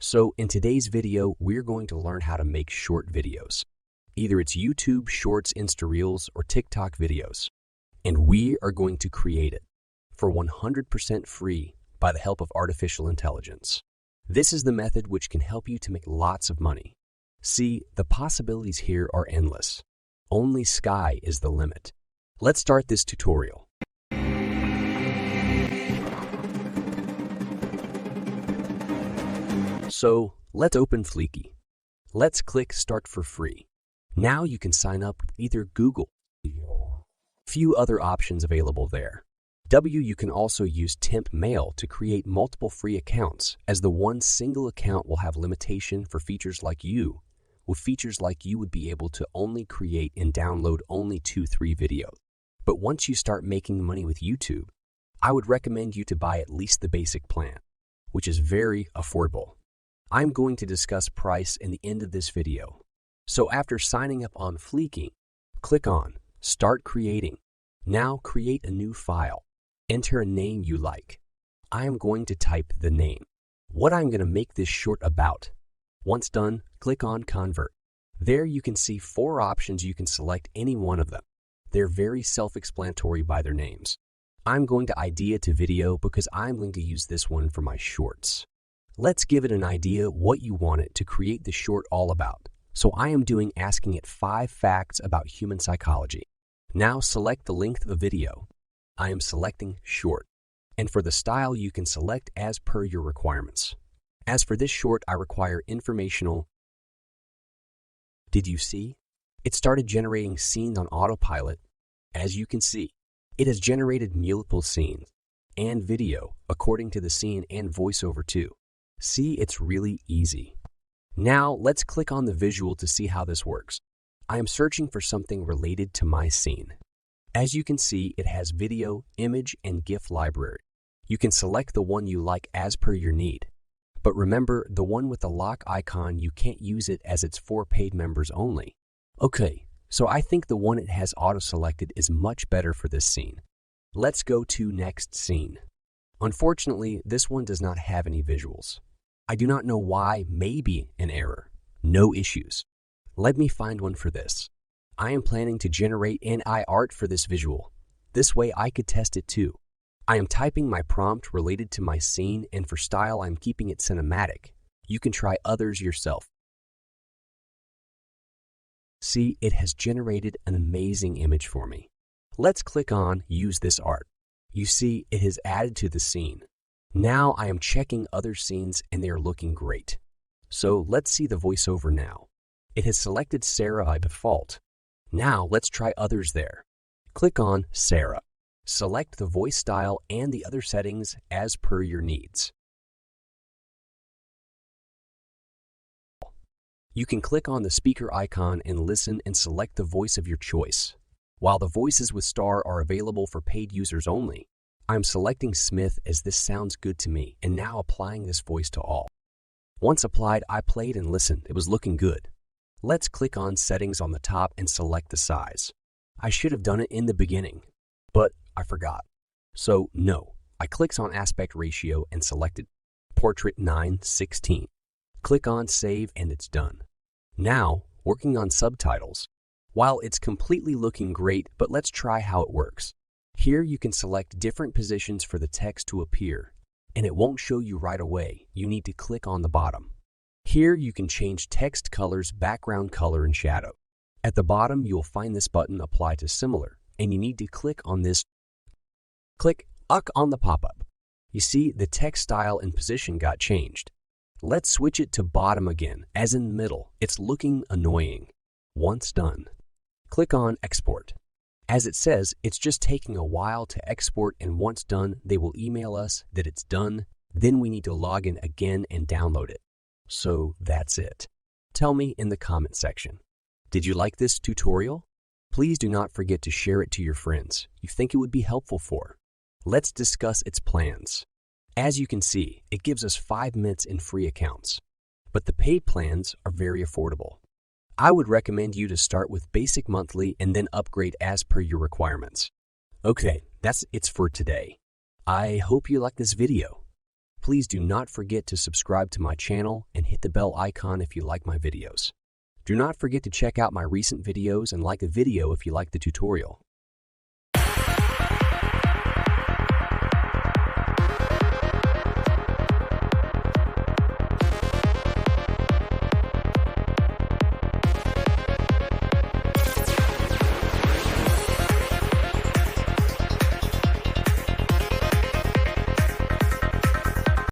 So in today's video, we're going to learn how to make short videos. Either it's YouTube Shorts, Insta Reels, or TikTok videos. And we are going to create it for 100% free by the help of artificial intelligence. This is the method which can help you to make lots of money. See, the possibilities here are endless. Only sky is the limit. Let's start this tutorial. So let's open Fleeky. Let's click Start for free. Now you can sign up with either Google. Few other options available there. You can also use temp mail to create multiple free accounts, as the one single account will have limitation for features like you. With features like you would be able to only create and download only 2-3 videos. But once you start making money with YouTube, I would recommend you to buy at least the basic plan, which is very affordable. I'm going to discuss price in the end of this video. So after signing up on Fleeky, click on Start Creating. Now create a new file. Enter a name you like. I am going to type the name. What I'm going to make this short about. Once done, click on Convert. There you can see 4 options. You can select any one of them. They're very self-explanatory by their names. I'm going to idea to video because I'm going to use this one for my shorts. Let's give it an idea what you want it to create the short all about. So I am asking it 5 facts about human psychology. Now select the length of video. I am selecting short. And for the style, you can select as per your requirements. As for this short, I require informational. Did you see? It started generating scenes on autopilot. As you can see, it has generated multiple scenes and video according to the scene and voiceover too. See, it's really easy. Now let's click on the visual to see how this works. I am searching for something related to my scene. As you can see, it has video, image, and GIF library. You can select the one you like as per your need. But remember, the one with the lock icon, you can't use it as it's for paid members only. Okay, so I think the one it has auto-selected is much better for this scene. Let's go to next scene. Unfortunately, this one does not have any visuals. I do not know why, maybe an error. No issues. Let me find one for this. I am planning to generate AI art for this visual. This way I could test it too. I am typing my prompt related to my scene, and for style I'm keeping it cinematic. You can try others yourself. See, it has generated an amazing image for me. Let's click on Use this art. You see, it has added to the scene. Now I am checking other scenes and they are looking great. So let's see the voiceover now. It has selected Sarah by default. Now let's try others there. Click on Sarah. Select the voice style and the other settings as per your needs. You can click on the speaker icon and listen and select the voice of your choice. While the voices with star are available for paid users only, I'm selecting Smith as this sounds good to me and now applying this voice to all. Once applied, I played and listened. It was looking good. Let's click on Settings on the top and select the size. I should have done it in the beginning, but I forgot. So no, I clicked on Aspect Ratio and selected Portrait 9:16. Click on Save and it's done. Now, working on subtitles. While it's completely looking great, but let's try how it works. Here you can select different positions for the text to appear, and it won't show you right away. You need to click on the bottom. Here you can change text colors, background color, and shadow. At the bottom, you'll find this button Apply to Similar, and you need to click on this. Click on the pop-up. You see, the text style and position got changed. Let's switch it to bottom again, as in middle. It's looking annoying. Once done, click on Export. As it says, it's just taking a while to export, and once done, they will email us that it's done. Then we need to log in again and download it. So that's it. Tell me in the comment section. Did you like this tutorial? Please do not forget to share it to your friends you think it would be helpful for. Let's discuss its plans. As you can see, it gives us 5 minutes in free accounts, but the paid plans are very affordable. I would recommend you to start with basic monthly and then upgrade as per your requirements. Okay, that's it for today. I hope you like this video. Please do not forget to subscribe to my channel and hit the bell icon if you like my videos. Do not forget to check out my recent videos and like a video if you like the tutorial.